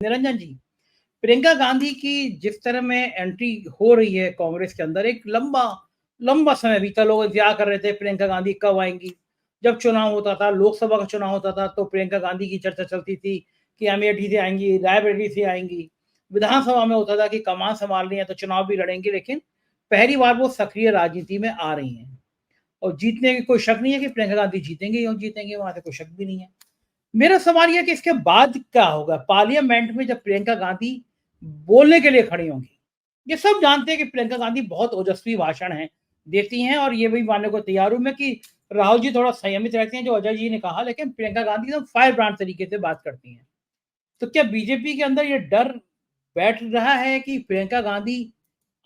निरंजन जी, प्रियंका गांधी की जिस तरह में एंट्री हो रही है कांग्रेस के अंदर, एक लंबा लंबा समय बीता, लोग इंतजार कर रहे थे प्रियंका गांधी कब आएंगी। जब चुनाव होता था, लोकसभा का चुनाव होता था, तो प्रियंका गांधी की चर्चा चलती थी कि अमेठी से आएंगी, रायबरेली से आएंगी। विधानसभा में होता था कि कमान संभालनी है तो चुनाव भी लड़ेंगे, लेकिन पहली बार वो सक्रिय राजनीति में आ रही हैं और जीतने की कोई शक नहीं है कि प्रियंका गांधी जीतेंगे और जीतेंगे, वहां से कोई शक भी नहीं है। मेरा सवाल यह कि इसके बाद क्या होगा पार्लियामेंट में जब प्रियंका गांधी बोलने के लिए खड़ी होंगी। ये सब जानते हैं कि प्रियंका गांधी बहुत ओजस्वी भाषण है देती हैं, और ये भी मानने को तैयार हूं मैं कि राहुल जी थोड़ा संयमित रहते हैं, जो अजय जी ने कहा, लेकिन प्रियंका गांधी तो फायर ब्रांड तरीके से बात करती हैं। तो क्या बीजेपी के अंदर ये डर बैठ रहा है कि प्रियंका गांधी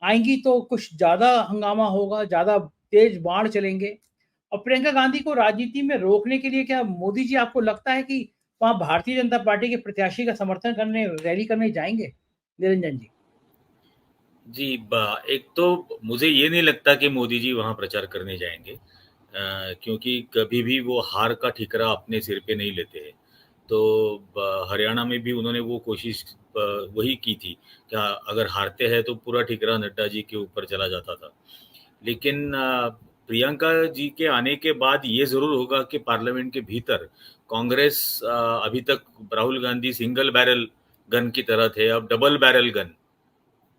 आएंगी तो कुछ ज्यादा हंगामा होगा, ज्यादा तेज बाढ़ चलेंगे? और प्रियंका गांधी को राजनीति में रोकने के लिए क्या मोदी जी, आपको लगता है कि वहां भारतीय जनता पार्टी के प्रत्याशी का समर्थन करने, रैली करने जाएंगे? निरंजन जी। जी, एक तो मुझे ये नहीं लगता कि मोदी जी वहाँ प्रचार करने जाएँगे, क्योंकि कभी भी वो हार का ठिकरा अपने सिर पे नहीं लेते हैं। तो हरियाणा में भी उन्होंने वो कोशिश वही की थी कि अगर हारते हैं तो पूरा ठिकरा नड्डा जी के ऊपर चला जाता था। लेकिन प्रियंका जी के आने के बाद ये ज़रूर होगा कि पार्लियामेंट के भीतर कांग्रेस, अभी तक Rahul Gandhi single barrel gun की तरह थे, अब डबल बैरल गन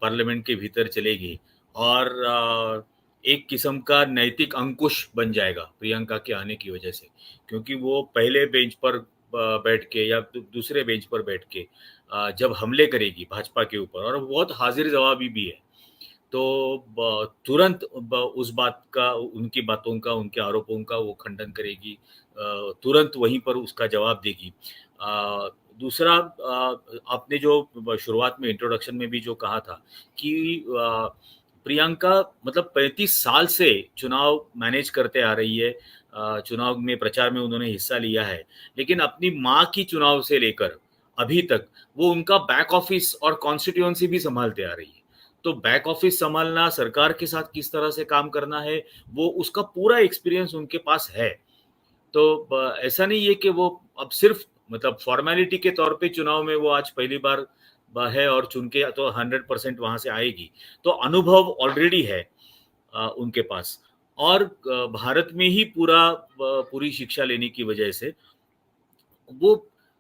पार्लियामेंट के भीतर चलेगी और एक किस्म का नैतिक अंकुश बन जाएगा प्रियंका के आने की वजह से, क्योंकि वो पहले बेंच पर बैठ के या दूसरे बेंच पर बैठ के जब हमले करेगी भाजपा के ऊपर, और बहुत हाजिर जवाबी भी है, तो तुरंत उस बात का, उनकी बातों का, उनके आरोपों का वो खंडन करेगी, तुरंत वहीं पर उसका जवाब देगी। दूसरा, आपने जो शुरुआत में इंट्रोडक्शन में भी जो कहा था कि प्रियंका मतलब 35 साल से चुनाव मैनेज करते आ रही है, चुनाव में प्रचार में उन्होंने हिस्सा लिया है, लेकिन अपनी माँ की चुनाव से लेकर अभी तक वो उनका बैक ऑफिस और कॉन्स्टिट्यूएंसी भी संभालते आ रही है। तो बैक ऑफिस संभालना, सरकार के साथ किस तरह से काम करना है, वो उसका पूरा एक्सपीरियंस उनके पास है। तो ऐसा नहीं है कि वो अब सिर्फ मतलब फॉर्मेलिटी के तौर पे चुनाव में वो आज पहली बार है और चुन के तो 100% वहाँ से आएगी। तो अनुभव ऑलरेडी है उनके पास, और भारत में ही पूरी शिक्षा लेने की वजह से वो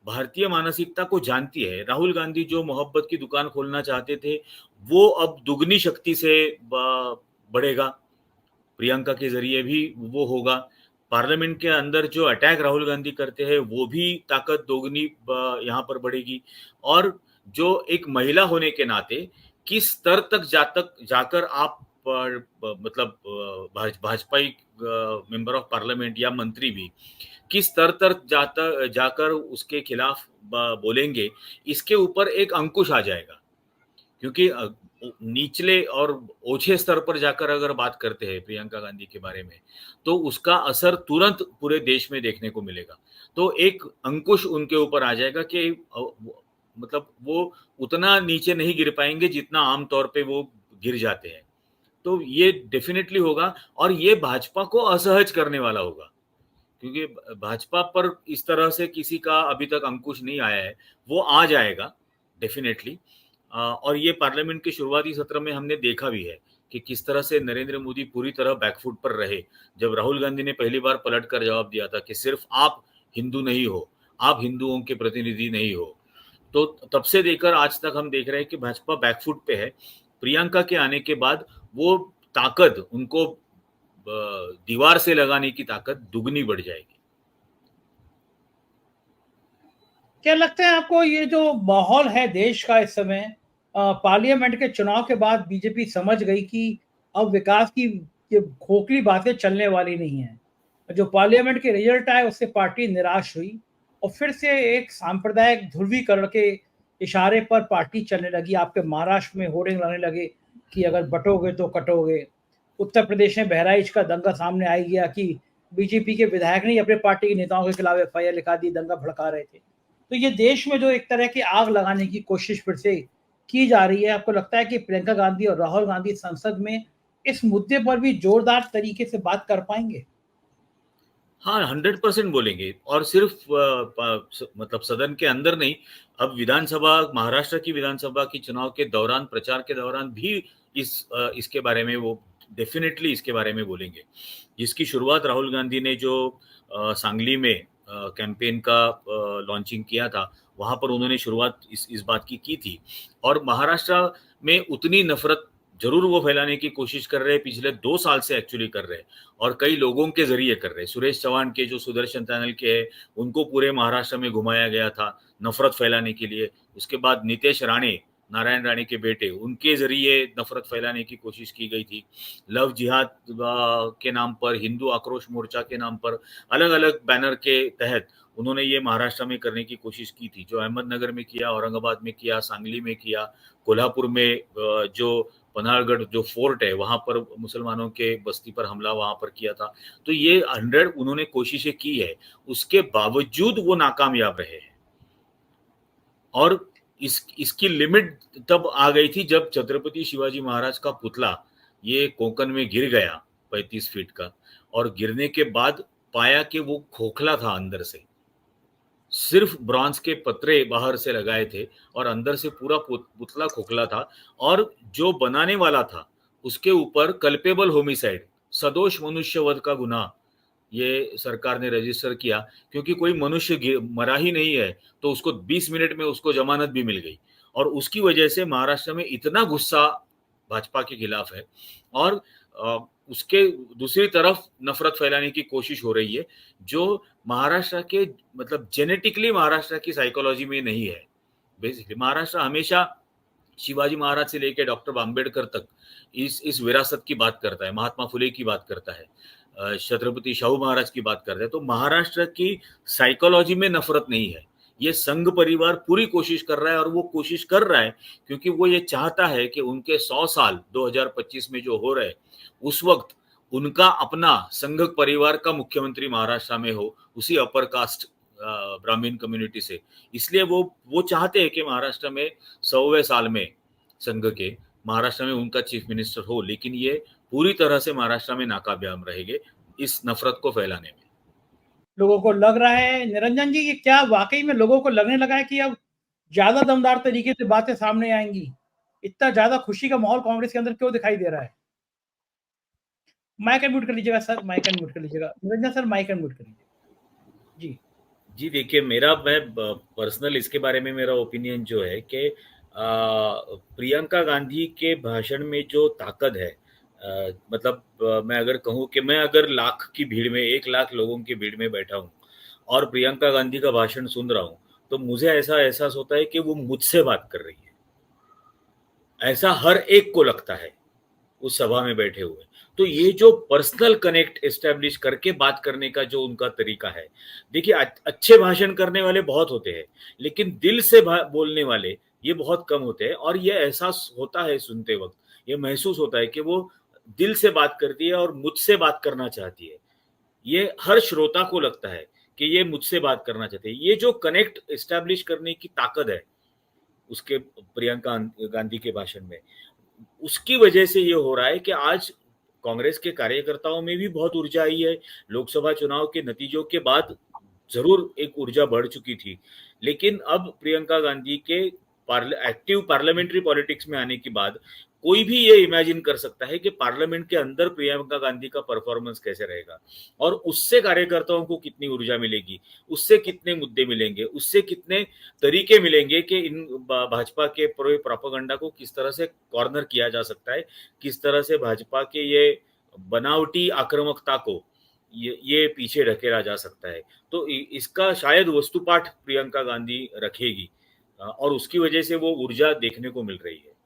भारतीय मानसिकता को जानती है। राहुल गांधी जो मोहब्बत की दुकान खोलना चाहते थे, वो अब दुगनी शक्ति से बढ़ेगा, प्रियंका के ज़रिए भी वो होगा। पार्लियामेंट के अंदर जो अटैक राहुल गांधी करते हैं, वो भी ताकत दोगुनी यहाँ पर बढ़ेगी, और जो एक महिला होने के नाते किस स्तर तक जाकर आप मतलब भाजपाई मेंबर ऑफ पार्लियामेंट या मंत्री भी किस स्तर तक जाकर उसके खिलाफ बोलेंगे, इसके ऊपर एक अंकुश आ जाएगा। क्योंकि निचले और ओछे स्तर पर जाकर अगर बात करते हैं प्रियंका गांधी के बारे में, तो उसका असर तुरंत पूरे देश में देखने को मिलेगा। तो एक अंकुश उनके ऊपर आ जाएगा कि मतलब वो उतना नीचे नहीं गिर पाएंगे जितना आम तौर पे वो गिर जाते हैं। तो ये डेफिनेटली होगा, और ये भाजपा को असहज करने वाला होगा, क्योंकि भाजपा पर इस तरह से किसी का अभी तक अंकुश नहीं आया है। वो आ जाएगा डेफिनेटली। और ये पार्लियामेंट के शुरुआती सत्र में हमने देखा भी है कि किस तरह से नरेंद्र मोदी पूरी तरह बैकफुट पर रहे, जब राहुल गांधी ने पहली बार पलट कर जवाब दिया था कि सिर्फ आप हिंदू नहीं हो, आप हिंदुओं के प्रतिनिधि नहीं हो। तो तब से लेकर आज तक हम देख रहे हैं कि भाजपा बैकफुट पे है। प्रियंका के आने के बाद वो ताकत उनको दीवार से लगाने की ताकत दुगनी बढ़ जाएगी। क्या लगता है आपको, ये जो माहौल है देश का इस समय, पार्लियामेंट के चुनाव के बाद बीजेपी समझ गई कि अब विकास की ये खोखली बातें चलने वाली नहीं है। जो पार्लियामेंट के रिजल्ट आए उससे पार्टी निराश हुई और फिर से एक सांप्रदायिक ध्रुवीकरण के इशारे पर पार्टी चलने लगी। आपके महाराष्ट्र में होर्डिंग लाने लगे कि अगर बटोगे तो कटोगे। उत्तर प्रदेश में बहराइच का दंगा सामने आ गया कि बीजेपी के विधायक ने अपने पार्टी के नेताओं के खिलाफ एफआईआर लिखा दी, दंगा भड़का रहे थे। तो ये देश में जो एक तरह की आग लगाने की कोशिश फिर से की जा रही है, आपको लगता है कि प्रियंका गांधी और राहुल गांधी संसद में इस मुद्दे पर भी जोरदार तरीके से बात कर पाएंगे? हाँ, 100% बोलेंगे और सिर्फ मतलब सदन के अंदर नहीं, अब विधानसभा महाराष्ट्र की विधानसभा की चुनाव के दौरान, प्रचार के दौरान भी इसके बारे में वो डेफ़िनेटली इसके बारे में बोलेंगे। जिसकी शुरुआत राहुल गांधी ने जो सांगली में कैंपेन का लॉन्चिंग किया था, वहाँ पर उन्होंने शुरुआत इस बात की थी और महाराष्ट्र में उतनी नफ़रत ज़रूर वो फैलाने की कोशिश कर रहे हैं, पिछले 2 साल से एक्चुअली कर रहे हैं और कई लोगों के ज़रिए कर रहे हैं। सुरेश चौहान के जो सुदर्शन चैनल के हैं, उनको पूरे महाराष्ट्र में घुमाया गया था, नफ़रत फैलाने के लिए। उसके बाद नितेश राणे, नारायण राणे के बेटे, उनके ज़रिए नफ़रत फैलाने की कोशिश की गई थी। लव जिहाद के नाम पर, हिंदू आक्रोश मोर्चा के नाम पर, अलग-अलग बैनर के तहत उन्होंने ये महाराष्ट्र में करने की कोशिश की थी। जो अहमदनगर में किया, औरंगाबाद में किया, सांगली में किया, कोल्हापुर में जो पन्हाळगढ़ जो फोर्ट है, वहाँ पर मुसलमानों के बस्ती पर हमला वहाँ पर किया था। तो ये 100 उन्होंने कोशिशें की है, उसके बावजूद वो नाकामयाब रहे हैं। और इसकी लिमिट तब आ गई थी जब छत्रपति शिवाजी महाराज का पुतला ये कोंकण में गिर गया 35 फीट का और गिरने के बाद पाया कि वो खोखला था अंदर से। सिर्फ ब्रॉन्ज के पतरे बाहर से लगाए थे और अंदर से पूरा पुतला खोखला था और जो बनाने वाला था उसके ऊपर कल्पेबल होमिसाइड, सदोष मनुष्यवध का गुनाह ये सरकार ने रजिस्टर किया क्योंकि कोई मनुष्य मरा ही नहीं है तो उसको 20 मिनट में उसको जमानत भी मिल गई और उसकी वजह से महाराष्ट्र में इतना गुस्सा भाजपा के खिलाफ है और उसके दूसरी तरफ नफरत फैलाने की कोशिश हो रही है जो महाराष्ट्र के मतलब जेनेटिकली महाराष्ट्र की साइकोलॉजी में नहीं है। बेसिकली महाराष्ट्र हमेशा शिवाजी महाराज से लेकर डॉक्टर अम्बेडकर तक इस विरासत की बात करता है, महात्मा फुले की बात करता है, छत्रपति शाहू महाराज की बात करते हैं। तो महाराष्ट्र की साइकोलॉजी में नफरत नहीं है। ये संघ परिवार पूरी कोशिश कर रहा है और वो कोशिश कर रहा है क्योंकि वो ये चाहता है कि उनके 100 साल 2025 में जो हो रहे उस वक्त उनका अपना संघ परिवार का मुख्यमंत्री महाराष्ट्र में हो, उसी अपर कास्ट ब्राह्मण कम्युनिटी से। इसलिए वो चाहते हैं कि महाराष्ट्र में 100वें साल में संघ के महाराष्ट्र में उनका चीफ मिनिस्टर हो, लेकिन ये पूरी तरह से महाराष्ट्र में नाकामयाब रहेंगे इस नफरत को फैलाने में। लोगों को लग रहा है निरंजन जी, ये क्या वाकई में लोगों को लगने लगा है कि अब ज्यादा दमदार तरीके से बातें सामने आएंगी? इतना ज्यादा खुशी का माहौल कांग्रेस के अंदर क्यों दिखाई दे रहा है? माइक अनम्यूट कर लीजिएगा सर, माइक अनम्यूट कर लीजिएगा। निरंजन सर माइक अनम्यूट कर लीजिए। जी जी देखिए, मैं पर्सनल इसके बारे में मेरा ओपिनियन जो है कि प्रियंका गांधी के भाषण में जो ताकत है, मतलब मैं अगर कहूँ कि मैं अगर लाख की भीड़ में 1 लाख लोगों की भीड़ में बैठा हूँ और प्रियंका गांधी का भाषण सुन रहा हूँ तो मुझे ऐसा एहसास होता है कि वो मुझसे बात कर रही है। ऐसा हर एक को लगता है उस सभा में बैठे हुए। तो ये जो पर्सनल कनेक्ट एस्टेब्लिश करके बात करने का जो उनका तरीका है, देखिए अच्छे भाषण करने वाले बहुत होते हैं, लेकिन दिल से बोलने वाले ये बहुत कम होते हैं और ये एहसास होता है सुनते वक्त, ये महसूस होता है कि वो दिल से बात करती है और मुझसे बात करना चाहती है। ये हर श्रोता को लगता है कि ये मुझसे बात करना चाहते हैं। ये जो कनेक्ट एस्टेब्लिश करने की ताकत है उसके प्रियंका गांधी के भाषण में, उसकी वजह से ये हो रहा है कि आज कांग्रेस के कार्यकर्ताओं में भी बहुत ऊर्जा आई है। लोकसभा चुनाव के नतीजों के बाद जरूर एक ऊर्जा बढ़ चुकी थी, लेकिन अब प्रियंका गांधी के एक्टिव पार्लियामेंट्री पॉलिटिक्स में आने के बाद कोई भी ये इमेजिन कर सकता है कि पार्लियामेंट के अंदर प्रियंका गांधी का परफॉर्मेंस कैसे रहेगा और उससे कार्यकर्ताओं को कितनी ऊर्जा मिलेगी, उससे कितने मुद्दे मिलेंगे, उससे कितने तरीके मिलेंगे कि इन भाजपा के प्रोपेगेंडा को किस तरह से कॉर्नर किया जा सकता है, किस तरह से भाजपा के ये बनावटी आक्रामकता को ये पीछे ढकेला जा सकता है। तो इसका शायद वस्तुपाठ प्रियंका गांधी रखेगी और उसकी वजह से वो ऊर्जा देखने को मिल रही है।